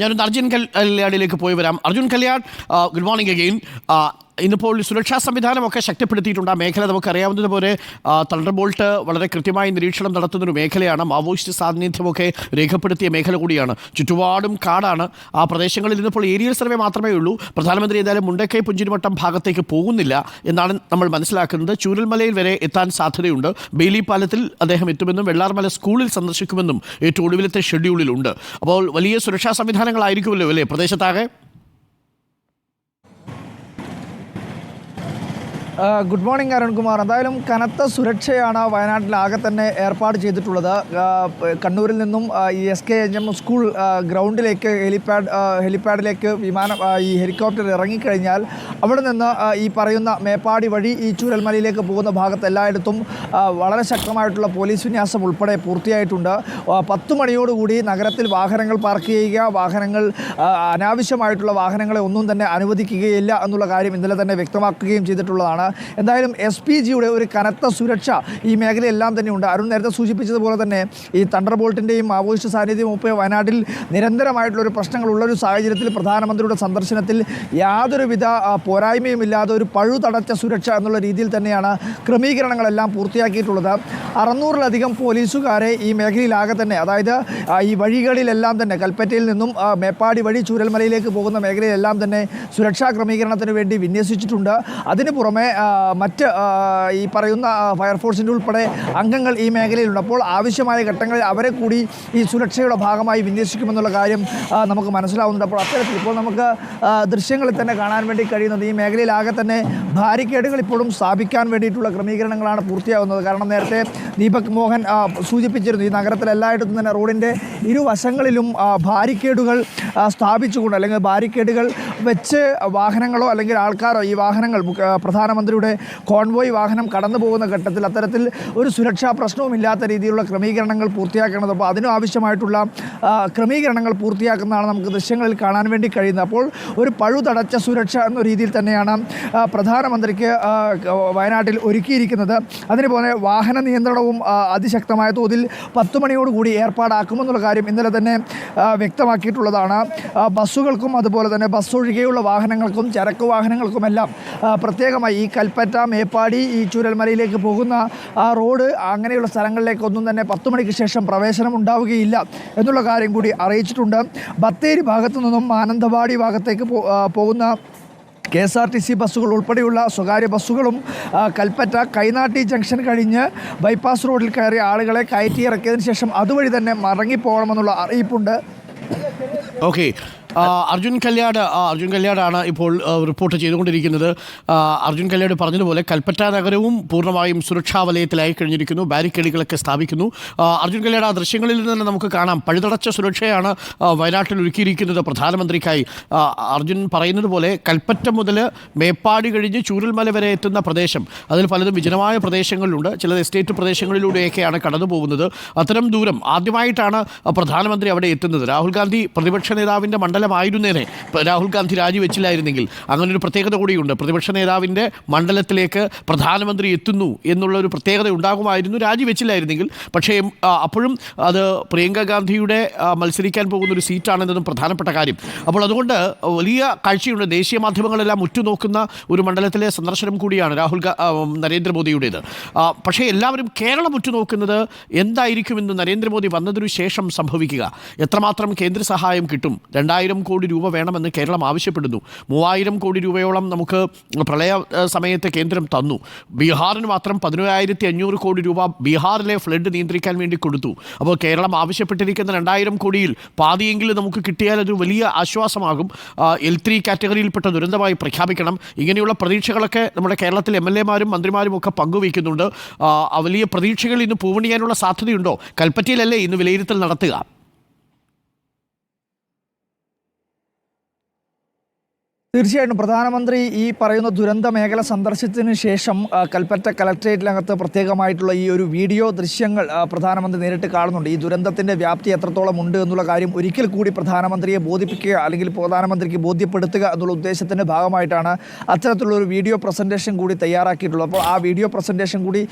ഞാനൊന്ന് അർജുൻ കല്യാണിലേക്ക് പോയി വരാം. Arjun Kalyan, good morning again. ഇന്നിപ്പോൾ സുരക്ഷാ സംവിധാനമൊക്കെ ശക്തിപ്പെടുത്തിയിട്ടുണ്ട്. ആ മേഖല നമുക്കറിയാവുന്നതുപോലെ തണ്ടർ ബോൾട്ട് വളരെ കൃത്യമായി നിരീക്ഷണം നടത്തുന്നൊരു മേഖലയാണ്. മാവോയിസ്റ്റ് സാന്നിധ്യമൊക്കെ രേഖപ്പെടുത്തിയ മേഖല കൂടിയാണ്. ചുറ്റുപാടും കാടാണ്. ആ പ്രദേശങ്ങളിൽ ഇന്നിപ്പോൾ ഏരിയൽ സർവേ മാത്രമേ ഉള്ളൂ. പ്രധാനമന്ത്രി ഏതായാലും മുണ്ടക്കൈ പുഞ്ചിരിമട്ടം ഭാഗത്തേക്ക് പോകുന്നില്ല എന്നാണ് നമ്മൾ മനസ്സിലാക്കുന്നത്. ചൂരൽമലയിൽ വരെ എത്താൻ സാധ്യതയുണ്ട്. ബെയിലി പാലത്തിൽ അദ്ദേഹം എത്തുമെന്നും വെള്ളാർമല സ്കൂളിൽ സന്ദർശിക്കുമെന്നും ഏറ്റവും ഒടുവിലത്തെ ഷെഡ്യൂളിലുണ്ട്. അപ്പോൾ വലിയ സുരക്ഷാ സംവിധാനങ്ങളായിരിക്കുമല്ലോ അല്ലേ പ്രദേശത്താകെ? Good morning Arunkumar. എന്തായാലും കനത്ത സുരക്ഷയാണ് വയനാട്ടിലാകെ തന്നെ ഏർപ്പാട് ചെയ്തിട്ടുള്ളത്. കണ്ണൂരിൽ നിന്നും ഈ SKM സ്കൂൾ ഗ്രൗണ്ടിലേക്ക് ഹെലിപ്പാഡിലേക്ക് ഈ ഹെലികോപ്റ്റർ ഇറങ്ങിക്കഴിഞ്ഞാൽ അവിടെ നിന്ന് ഈ പറയുന്ന മേപ്പാടി വഴി ഈ ചൂരൽമലയിലേക്ക് പോകുന്ന ഭാഗത്ത് എല്ലായിടത്തും വളരെ ശക്തമായിട്ടുള്ള പോലീസ് വിന്യാസം ഉൾപ്പെടെ പൂർത്തിയായിട്ടുണ്ട്. 10 മണിയോടുകൂടി നഗരത്തിൽ വാഹനങ്ങൾ പാർക്ക് ചെയ്യുക, അനാവശ്യമായിട്ടുള്ള വാഹനങ്ങളെ ഒന്നും തന്നെ അനുവദിക്കുകയില്ല എന്നുള്ള കാര്യം ഇന്നലെ തന്നെ വ്യക്തമാക്കുകയും ചെയ്തിട്ടുള്ളതാണ്. എന്തായാലും SPGയുടെ ഒരു കനത്ത സുരക്ഷ ഈ മേഖലയെല്ലാം തന്നെയുണ്ട്. അരുൺ നേരത്തെ സൂചിപ്പിച്ചതുപോലെ തന്നെ ഈ തണ്ടർ ബോൾട്ടിൻ്റെയും മാവോയിസ്റ്റ് സാന്നിധ്യവും ഒക്കെ വയനാട്ടിൽ നിരന്തരമായിട്ടുള്ളൊരു പ്രശ്നങ്ങളുള്ളൊരു സാഹചര്യത്തിൽ പ്രധാനമന്ത്രിയുടെ സന്ദർശനത്തിൽ യാതൊരുവിധ പോരായ്മയും ഇല്ലാതെ ഒരു പഴുതടച്ച സുരക്ഷ എന്നുള്ള രീതിയിൽ തന്നെയാണ് ക്രമീകരണങ്ങളെല്ലാം പൂർത്തിയാക്കിയിട്ടുള്ളത്. 600-ലധികം പോലീസുകാരെ ഈ മേഖലയിലാകെ തന്നെ, അതായത് ഈ വഴികളിലെല്ലാം തന്നെ കൽപ്പറ്റയിൽ നിന്നും മേപ്പാടി വഴി ചൂരൽമലയിലേക്ക് പോകുന്ന മേഖലയിലെല്ലാം തന്നെ സുരക്ഷാ ക്രമീകരണത്തിന് വേണ്ടി വിന്യസിച്ചിട്ടുണ്ട്. അതിന് പുറമെ മറ്റ് ഈ പറയുന്ന ഫയർഫോഴ്സിൻ്റെ ഉൾപ്പെടെ അംഗങ്ങൾ ഈ മേഖലയിലുണ്ട്. അപ്പോൾ ആവശ്യമായ ഘട്ടങ്ങളിൽ അവരെ കൂടി ഈ സുരക്ഷയുടെ ഭാഗമായി വിന്യസിക്കുമെന്നുള്ള കാര്യം നമുക്ക് മനസ്സിലാവുന്നുണ്ട്. അപ്പോൾ അത്തരത്തിൽ ഇപ്പോൾ നമുക്ക് ദൃശ്യങ്ങളിൽ തന്നെ കാണാൻ വേണ്ടി കഴിയുന്നത് ഈ മേഖലയിലാകെ തന്നെ ബാരിക്കേഡുകൾ ഇപ്പോഴും സ്ഥാപിക്കാൻ വേണ്ടിയിട്ടുള്ള ക്രമീകരണങ്ങളാണ് പൂർത്തിയാവുന്നത്. കാരണം നേരത്തെ ദീപക് മോഹൻ സൂചിപ്പിച്ചിരുന്നു, ഈ നഗരത്തിൽ എല്ലായിടത്തും തന്നെ റോഡിൻ്റെ ഇരുവശങ്ങളിലും ബാരിക്കേഡുകൾ സ്ഥാപിച്ചുകൊണ്ട്, അല്ലെങ്കിൽ ബാരിക്കേഡുകൾ വെച്ച് വാഹനങ്ങളോ അല്ലെങ്കിൽ ആൾക്കാരോ ഈ വാഹനങ്ങൾ പ്രധാനമന്ത്രിയുടെ കോൺവോയ് വാഹനം കടന്നു പോകുന്ന ഘട്ടത്തിൽ അത്തരത്തിൽ ഒരു സുരക്ഷാ പ്രശ്നവും ഇല്ലാത്ത രീതിയിലുള്ള ക്രമീകരണങ്ങൾ പൂർത്തിയാക്കേണ്ടത്. അപ്പോൾ അതിനും ആവശ്യമായിട്ടുള്ള ക്രമീകരണങ്ങൾ പൂർത്തിയാക്കുന്നതാണ് നമുക്ക് ദൃശ്യങ്ങളിൽ കാണാൻ വേണ്ടി കഴിയുന്നത്. അപ്പോൾ ഒരു പഴുതടച്ച സുരക്ഷ എന്ന രീതിയിൽ തന്നെയാണ് പ്രധാനമന്ത്രിക്ക് വയനാട്ടിൽ ഒരുക്കിയിരിക്കുന്നത്. അതിന് പോലെ വാഹന നിയന്ത്രണവും അതിശക്തമായ തോതിൽ 10 മണിയോടുകൂടി ഏർപ്പാടാക്കുമെന്നുള്ള കാര്യം ഇന്നലെ തന്നെ വ്യക്തമാക്കിയിട്ടുള്ളതാണ്. ബസ്സുകൾക്കും അതുപോലെ തന്നെ ബസ് ഒഴികെയുള്ള വാഹനങ്ങൾക്കും ചരക്ക് വാഹനങ്ങൾക്കുമെല്ലാം പ്രത്യേകമായി ഈ കൽപ്പറ്റ, മേപ്പാടി, ഈ ചൂരൽമലയിലേക്ക് പോകുന്ന ആ റോഡ് അങ്ങനെയുള്ള സ്ഥലങ്ങളിലേക്കൊന്നും തന്നെ 10 മണിക്ക് ശേഷം പ്രവേശനം ഉണ്ടാവുകയില്ല എന്നുള്ള കാര്യം കൂടി അറിയിച്ചിട്ടുണ്ട്. ബത്തേരി ഭാഗത്തു നിന്നും മാനന്തവാടി ഭാഗത്തേക്ക് പോകുന്ന KSRTC ബസ്സുകൾ ഉൾപ്പെടെയുള്ള സ്വകാര്യ ബസ്സുകളും കൽപ്പറ്റ കൈനാട്ടി ജംഗ്ഷൻ കഴിഞ്ഞ് ബൈപ്പാസ് റോഡിൽ കയറിയ ആളുകളെ കയറ്റി ഇറക്കിയതിന് ശേഷം അതുവഴി തന്നെ മടങ്ങിപ്പോകണമെന്നുള്ള അറിയിപ്പുണ്ട്. ഓക്കെ, അർജുൻ കല്യാടാണ് ഇപ്പോൾ റിപ്പോർട്ട് ചെയ്തുകൊണ്ടിരിക്കുന്നത്. അർജുൻ കല്യാട് പറഞ്ഞതുപോലെ കൽപ്പറ്റ നഗരവും പൂർണ്ണമായും സുരക്ഷാ വലയത്തിലായി കഴിഞ്ഞിരിക്കുന്നു. ബാരിക്കേഡുകളൊക്കെ സ്ഥാപിക്കുന്നു. അർജുൻ കല്യാട്, ആ ദൃശ്യങ്ങളിൽ നിന്ന് നമുക്ക് കാണാം പഴുതടച്ച സുരക്ഷയാണ് വയനാട്ടിൽ ഒരുക്കിയിരിക്കുന്നത് പ്രധാനമന്ത്രിക്കായി. അർജുൻ പറയുന്നത് പോലെ കൽപ്പറ്റ മുതൽ മേപ്പാടി കഴിഞ്ഞ് ചൂരൽമല വരെ എത്തുന്ന പ്രദേശം, അതിൽ പലതും വിജനമായ പ്രദേശങ്ങളിലുണ്ട്. ചിലത് എസ്റ്റേറ്റ് പ്രദേശങ്ങളിലൂടെയൊക്കെയാണ് കടന്നു പോകുന്നത്. അത്തരം ദൂരം ആദ്യമായിട്ടാണ് പ്രധാനമന്ത്രി അവിടെ എത്തുന്നത്. രാഹുൽ ഗാന്ധി പ്രതിപക്ഷ നേതാവിൻ്റെ മണ്ഡലമായിരുന്നേനെ രാഹുൽ ഗാന്ധി രാജിവെച്ചില്ലായിരുന്നെങ്കിൽ. അങ്ങനൊരു പ്രത്യേകത കൂടിയുണ്ട്. പ്രതിപക്ഷ നേതാവിൻ്റെ മണ്ഡലത്തിലേക്ക് പ്രധാനമന്ത്രി എത്തുന്നു എന്നുള്ളൊരു പ്രത്യേകത ഉണ്ടാകുമായിരുന്നു രാജിവെച്ചില്ലായിരുന്നെങ്കിൽ. പക്ഷേ അപ്പോഴും അത് പ്രിയങ്ക ഗാന്ധിയുടെ മത്സരിക്കാൻ പോകുന്നൊരു സീറ്റാണെന്നതും പ്രധാനപ്പെട്ട കാര്യം. അപ്പോൾ അതുകൊണ്ട് വലിയ കാഴ്ചയുണ്ട്. ദേശീയ മാധ്യമങ്ങളെല്ലാം ഉറ്റുനോക്കുന്ന ഒരു മണ്ഡലത്തിലെ സന്ദർശനം കൂടിയാണ് നരേന്ദ്രമോദിയുടേത്. പക്ഷേ എല്ലാവരും കേരളം ഉറ്റുനോക്കുന്നത് എന്തായിരിക്കുമെന്ന് നരേന്ദ്രമോദി വന്നതിനു ശേഷം സംഭവിക്കുക. എത്രമാത്രം കേന്ദ്ര സഹായം കിട്ടും? 2000 കോടി രൂപ വേണമെന്ന് കേരളം ആവശ്യപ്പെടുന്നു. 3000 കോടി രൂപയോളം നമുക്ക് പ്രളയ സമയത്ത് കേന്ദ്രം തന്നു. ബീഹാറിന് മാത്രം 11,500 കോടി രൂപ ബീഹാറിലെ ഫ്ലഡ് നിയന്ത്രിക്കാൻ വേണ്ടി കൊടുത്തു. അപ്പോൾ കേരളം ആവശ്യപ്പെട്ടിരിക്കുന്ന 2000 കോടിയിൽ പാതിയെങ്കിലും നമുക്ക് കിട്ടിയാൽ അതൊരു വലിയ ആശ്വാസമാകും. L3 കാറ്റഗറിയിൽപ്പെട്ട ദുരന്തമായി പ്രഖ്യാപിക്കണം. ഇങ്ങനെയുള്ള പ്രതീക്ഷകളൊക്കെ നമ്മുടെ കേരളത്തിലെ MLA-മാരും മന്ത്രിമാരും ഒക്കെ പങ്കുവയ്ക്കുന്നുണ്ട്. വലിയ പ്രതീക്ഷകൾ ഇന്ന് പൂവണിയാനുള്ള സാധ്യതയുണ്ടോ? കൽപ്പറ്റയിലല്ലേ ഇന്ന് വിലയിരുത്തൽ നടത്തുക? തീർച്ചയായിട്ടും പ്രധാനമന്ത്രി ഈ പറയുന്ന ദുരന്ത മേഖല സന്ദർശിച്ചതിന് ശേഷം കൽപ്പറ്റ കലക്ട്രേറ്റിനകത്ത് പ്രത്യേകമായിട്ടുള്ള ഈ ഒരു വീഡിയോ ദൃശ്യങ്ങൾ പ്രധാനമന്ത്രി നേരിട്ട് കാണുന്നുണ്ട്. ഈ ദുരന്തത്തിൻ്റെ വ്യാപ്തി എത്രത്തോളം ഉണ്ട് എന്നുള്ള കാര്യം ഒരിക്കൽ കൂടി പ്രധാനമന്ത്രിയെ ബോധിപ്പിക്കുക അല്ലെങ്കിൽ പ്രധാനമന്ത്രിക്ക് ബോധ്യപ്പെടുത്തുക എന്നുള്ള ഉദ്ദേശത്തിൻ്റെ ഭാഗമായിട്ടാണ് അത്തരത്തിലുള്ളൊരു വീഡിയോ പ്രസൻറ്റേഷൻ കൂടി തയ്യാറാക്കിയിട്ടുള്ളത്. അപ്പോൾ ആ വീഡിയോ പ്രസൻറ്റേഷൻ കൂടി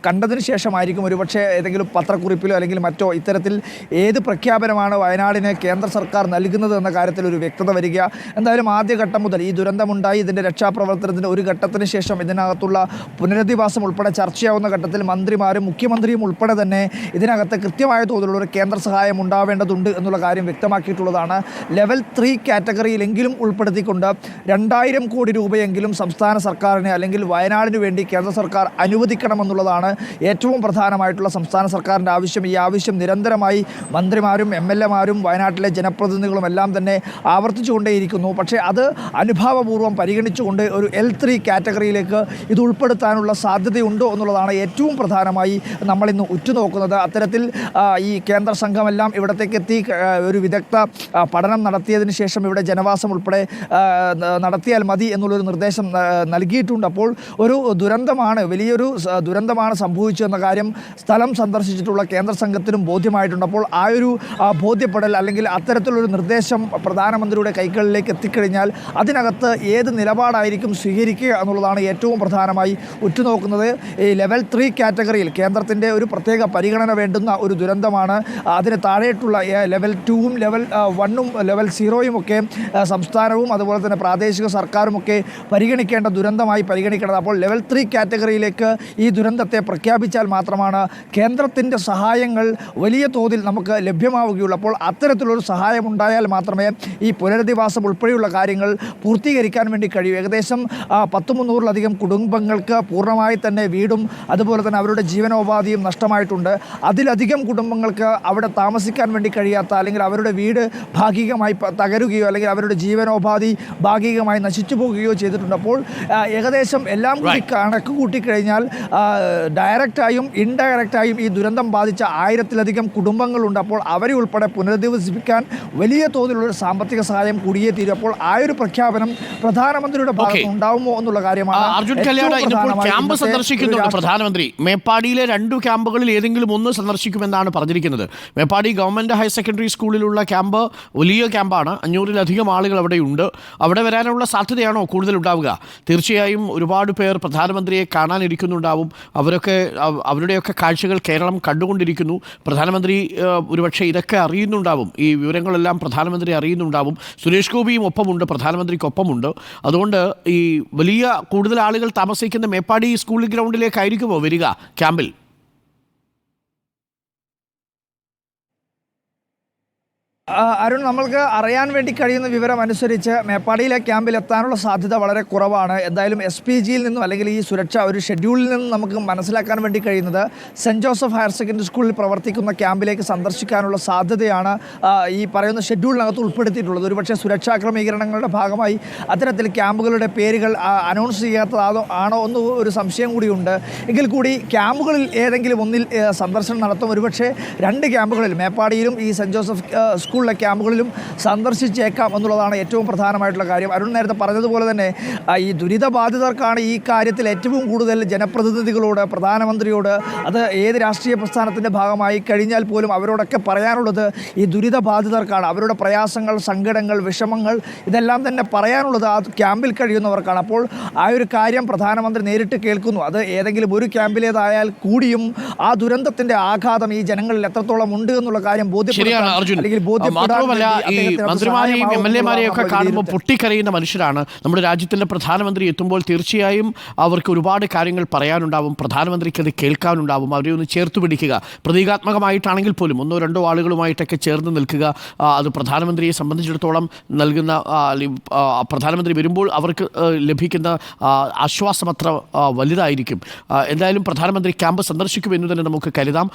കണ്ടതിന് ശേഷമായിരിക്കും ഒരുപക്ഷെ ഏതെങ്കിലും പത്രക്കുറിപ്പിലോ അല്ലെങ്കിൽ മറ്റോ ഇത്തരത്തിൽ ഏത് പ്രഖ്യാപനമാണ് വയനാടിന് കേന്ദ്ര സർക്കാർ നൽകുന്നത് എന്ന കാര്യത്തിൽ ഒരു വ്യക്തത വരിക. എന്തായാലും ആദ്യഘട്ടം മുതൽ ഈ ദുരന്തമുണ്ടായി ഇതിൻ്റെ രക്ഷാപ്രവർത്തനത്തിൻ്റെ ഒരു ഘട്ടത്തിന് ശേഷം ഇതിനകത്തുള്ള പുനരധിവാസം ഉൾപ്പെടെ ചർച്ചയാവുന്ന ഘട്ടത്തിൽ മന്ത്രിമാരും മുഖ്യമന്ത്രിയും ഉൾപ്പെടെ തന്നെ ഇതിനകത്ത് കൃത്യമായ തോതിലുള്ള ഒരു കേന്ദ്ര സഹായം ഉണ്ടാവേണ്ടതുണ്ട് എന്നുള്ള കാര്യം വ്യക്തമാക്കിയിട്ടുള്ളതാണ്. ലെവൽ 3 കാറ്റഗറിയിലെങ്കിലും ഉൾപ്പെടുത്തിക്കൊണ്ട് 2000 കോടി രൂപയെങ്കിലും സംസ്ഥാന സർക്കാരിന് അല്ലെങ്കിൽ വയനാടിന് വേണ്ടി കേന്ദ്ര സർക്കാർ അനുവദിക്കണമെന്നുള്ളതാണ് ഏറ്റവും പ്രധാനമായിട്ടുള്ള സംസ്ഥാന സർക്കാരിൻ്റെ ആവശ്യം. ഈ ആവശ്യം നിരന്തരമായി മന്ത്രിമാരും MLA മാരും വയനാട്ടിലെ ജനപ്രതിനിധികളും എല്ലാം തന്നെ ആവർത്തിച്ചുകൊണ്ടേയിരിക്കുന്നു. പക്ഷേ അത് അനുഭാവപൂർവ്വം പരിഗണിച്ചുകൊണ്ട് ഒരു L3 കാറ്റഗറിയിലേക്ക് ഇത് ഉൾപ്പെടുത്താനുള്ള സാധ്യതയുണ്ടോ എന്നുള്ളതാണ് ഏറ്റവും പ്രധാനമായി നമ്മളിന്ന് ഉറ്റുനോക്കുന്നത്. അത്തരത്തിൽ ഈ കേന്ദ്ര സംഘമെല്ലാം ഇവിടത്തേക്ക് എത്തി ഒരു വിദഗ്ധ പഠനം നടത്തിയതിന് ശേഷം ഇവിടെ ജനവാസം ഉൾപ്പെടെ നടത്തിയാൽ മതി എന്നുള്ളൊരു നിർദ്ദേശം നൽകിയിട്ടുണ്ട്. അപ്പോൾ ഒരു ദുരന്തമാണ്, വലിയൊരു ദുരന്തമാണ് സംഭവിച്ചതെന്ന കാര്യം സ്ഥലം സന്ദർശിച്ചിട്ടുള്ള കേന്ദ്ര സംഘത്തിനും ബോധ്യമായിട്ടുണ്ട്. അപ്പോൾ ആ ഒരു ബോധ്യപ്പെടൽ അല്ലെങ്കിൽ അത്തരത്തിലൊരു നിർദ്ദേശം പ്രധാനമന്ത്രിയുടെ കൈകളിലേക്ക് എത്തിക്കഴിഞ്ഞാൽ അതിനകത്ത് ഏത് നിലപാടായിരിക്കും സ്വീകരിക്കുക എന്നുള്ളതാണ് ഏറ്റവും പ്രധാനമായി ഉറ്റുനോക്കുന്നത്. ഈ ലെവൽ 3 കാറ്റഗറിയിൽ കേന്ദ്രത്തിൻ്റെ ഒരു പ്രത്യേക പരിഗണന വേണ്ടുന്ന ഒരു ദുരന്തമാണ്. അതിന് താഴെയിട്ടുള്ള ലെവൽ 2ഉം ലെവൽ 1ഉം ലെവൽ 0യും ഒക്കെ സംസ്ഥാനവും അതുപോലെ തന്നെ പ്രാദേശിക സർക്കാരുമൊക്കെ പരിഗണിക്കേണ്ട ദുരന്തമായി പരിഗണിക്കേണ്ടത്. അപ്പോൾ ലെവൽ 3 കാറ്റഗറിയിലേക്ക് ഈ ദുരന്തത്തെ പ്രഖ്യാപിച്ചാൽ മാത്രമാണ് കേന്ദ്രത്തിൻ്റെ സഹായങ്ങൾ വലിയ തോതിൽ നമുക്ക് ലഭ്യമാവുകയുള്ളൂ. അപ്പോൾ അത്തരത്തിലൊരു സഹായം ഉണ്ടായാൽ മാത്രമേ ഈ പുനരധിവാസം ഉൾപ്പെടെയുള്ള കാര്യങ്ങൾ പൂർത്തീകരിക്കാൻ വേണ്ടി കഴിയും. ഏകദേശം 100-300-ലധികം കുടുംബങ്ങൾക്ക് പൂർണ്ണമായി തന്നെ വീടും അതുപോലെ തന്നെ അവരുടെ ജീവനോപാധിയും നഷ്ടമായിട്ടുണ്ട്. അതിലധികം കുടുംബങ്ങൾക്ക് അവിടെ താമസിക്കാൻ വേണ്ടി കഴിയാത്ത അല്ലെങ്കിൽ അവരുടെ വീട് ഭാഗികമായി തകരുകയോ അല്ലെങ്കിൽ അവരുടെ ജീവനോപാധി ഭാഗികമായി നശിച്ചു പോകുകയോ ചെയ്തിട്ടുണ്ട്. അപ്പോൾ ഏകദേശം എല്ലാം കൂടി കണക്ക് കൂട്ടിക്കഴിഞ്ഞാൽ ഡയറക്റ്റായും ഇൻഡയറക്റ്റായും ഈ ദുരന്തം ബാധിച്ച 1000-ലധികം കുടുംബങ്ങളുണ്ട്. അപ്പോൾ അവരെ ഉൾപ്പെടെ പുനരധിവസിപ്പിക്കാൻ വലിയ തോതിലുള്ള സാമ്പത്തിക സഹായം കൂടിയേ തീരും. അപ്പോൾ ആ ഒരു പ്രഖ്യാപനം പ്രധാനമന്ത്രിയുടെ ഭാഗത്ത് ഉണ്ടാവുമോ എന്നുള്ള കാര്യമാണ്. അർജുൻ കല്യാട് ഇന്നിപ്പോൾ ക്യാമ്പ് സന്ദർശിക്കുന്നുണ്ട് പ്രധാനമന്ത്രി. മേപ്പാടിയിലെ 2 ക്യാമ്പുകളിൽ ഏതെങ്കിലും ഒന്ന് സന്ദർശിക്കുമെന്നാണ് പറഞ്ഞിരിക്കുന്നത്. മേപ്പാടി ഗവൺമെൻറ് ഹയർ സെക്കൻഡറി സ്കൂളിലുള്ള ക്യാമ്പ് വലിയ ക്യാമ്പാണ്. 500-ലധികം ആളുകൾ അവിടെയുണ്ട്. അവിടെ വരാനുള്ള സാധ്യതയാണോ കൂടുതൽ ഉണ്ടാവുക? തീർച്ചയായും ഒരുപാട് പേർ പ്രധാനമന്ത്രിയെ കാണാനിരിക്കുന്നുണ്ടാവും. അവരുടെയൊക്കെ കാഴ്ചകൾ കേരളം കണ്ടുകൊണ്ടിരിക്കുന്നു. പ്രധാനമന്ത്രി ഒരുപക്ഷെ ഇതൊക്കെ അറിയുന്നുണ്ടാവും. ഈ വിവരങ്ങളെല്ലാം പ്രധാനമന്ത്രി അറിയുന്നുണ്ടാവും. സുരേഷ് ഗോപിയും ഒപ്പമുണ്ട്, പ്രധാനമന്ത്രിക്കൊപ്പമുണ്ട്. അതുകൊണ്ട് ഈ വലിയ കൂടുതൽ ആളുകൾ താമസിക്കുന്ന മേപ്പാടി സ്കൂൾ ഗ്രൗണ്ടിലേക്കായിരിക്കുമോ വരിക ക്യാമ്പിൽ? അരുൺ, നമ്മൾക്ക് അറിയാൻ വേണ്ടി കഴിയുന്ന വിവരം അനുസരിച്ച് മേപ്പാടിയിലെ ക്യാമ്പിൽ എത്താനുള്ള സാധ്യത വളരെ കുറവാണ്. എന്തായാലും SPGയിൽ നിന്നും അല്ലെങ്കിൽ ഈ സുരക്ഷ ഒരു ഷെഡ്യൂളിൽ നിന്നും നമുക്ക് മനസ്സിലാക്കാൻ വേണ്ടി കഴിയുന്നത് സെൻറ്റ് ജോസഫ് ഹയർ സെക്കൻഡറി സ്കൂളിൽ പ്രവർത്തിക്കുന്ന ക്യാമ്പിലേക്ക് സന്ദർശിക്കാനുള്ള സാധ്യതയാണ് ഈ പറയുന്ന ഷെഡ്യൂളിനകത്ത് ഉൾപ്പെടുത്തിയിട്ടുള്ളത്. ഒരുപക്ഷെ സുരക്ഷാ ക്രമീകരണങ്ങളുടെ ഭാഗമായി അത്തരത്തിൽ ക്യാമ്പുകളുടെ പേരുകൾ അനൗൺസ് ചെയ്യാത്തതാണോ എന്ന് ഒരു സംശയം കൂടിയുണ്ട്. എങ്കിൽ കൂടി ക്യാമ്പുകളിൽ ഏതെങ്കിലും ഒന്നിൽ സന്ദർശനം നടത്തും. ഒരുപക്ഷെ 2 ക്യാമ്പുകളിൽ മേപ്പാടിയിലും ഈ സെൻറ്റ് ജോസഫ് സ്കൂളിലെ ക്യാമ്പുകളിലും സന്ദർശിച്ചേക്കാം എന്നുള്ളതാണ് ഏറ്റവും പ്രധാനമായിട്ടുള്ള കാര്യം. അരുൺ നേരത്തെ പറഞ്ഞതുപോലെ തന്നെ ഈ ദുരിതബാധിതർക്കാണ് ഈ കാര്യത്തിൽ ഏറ്റവും കൂടുതൽ ജനപ്രതിനിധികളോട്, പ്രധാനമന്ത്രിയോട്, അത് ഏത് രാഷ്ട്രീയ പ്രസ്ഥാനത്തിൻ്റെ ഭാഗമായി കഴിഞ്ഞാൽ പോലും അവരോടൊക്കെ പറയാനുള്ളത് ഈ ദുരിതബാധിതർക്കാണ്. അവരുടെ പ്രയാസങ്ങൾ, സങ്കടങ്ങൾ, വിഷമങ്ങൾ ഇതെല്ലാം തന്നെ പറയാനുള്ളത് ആ ക്യാമ്പിൽ കഴിയുന്നവർക്കാണ്. അപ്പോൾ ആ ഒരു കാര്യം പ്രധാനമന്ത്രി നേരിട്ട് കേൾക്കുന്നു. അത് ഏതെങ്കിലും ഒരു ക്യാമ്പിലേതായാൽ കൂടിയും ആ ദുരന്തത്തിൻ്റെ ആഘാതം ഈ ജനങ്ങളിൽ എത്രത്തോളം ഉണ്ട് എന്നുള്ള കാര്യം ബോധ്യപ്പെടുത്താൻ അല്ലെങ്കിൽ മാത്രമല്ല ഈ മന്ത്രിമാരെയും MLA-മാരെയും ഒക്കെ കാണുമ്പോൾ പൊട്ടിക്കരയുന്ന മനുഷ്യരാണ്. നമ്മുടെ രാജ്യത്തിൻ്റെ പ്രധാനമന്ത്രി എത്തുമ്പോൾ തീർച്ചയായും അവർക്ക് ഒരുപാട് കാര്യങ്ങൾ പറയാനുണ്ടാവും. പ്രധാനമന്ത്രിക്ക് അത് കേൾക്കാനുണ്ടാവും. അവരെ ഒന്ന് ചേർത്ത് പിടിക്കുക, പ്രതീകാത്മകമായിട്ടാണെങ്കിൽ പോലും 1-2 ആളുകളുമായിട്ടൊക്കെ ചേർന്ന് നിൽക്കുക. അത് പ്രധാനമന്ത്രിയെ സംബന്ധിച്ചിടത്തോളം നൽകുന്ന പ്രധാനമന്ത്രി വരുമ്പോൾ അവർക്ക് ലഭിക്കുന്ന ആശ്വാസം അത്ര വലുതായിരിക്കും. എന്തായാലും പ്രധാനമന്ത്രി ക്യാമ്പ് സന്ദർശിക്കുമെന്ന് തന്നെ നമുക്ക് കരുതാം.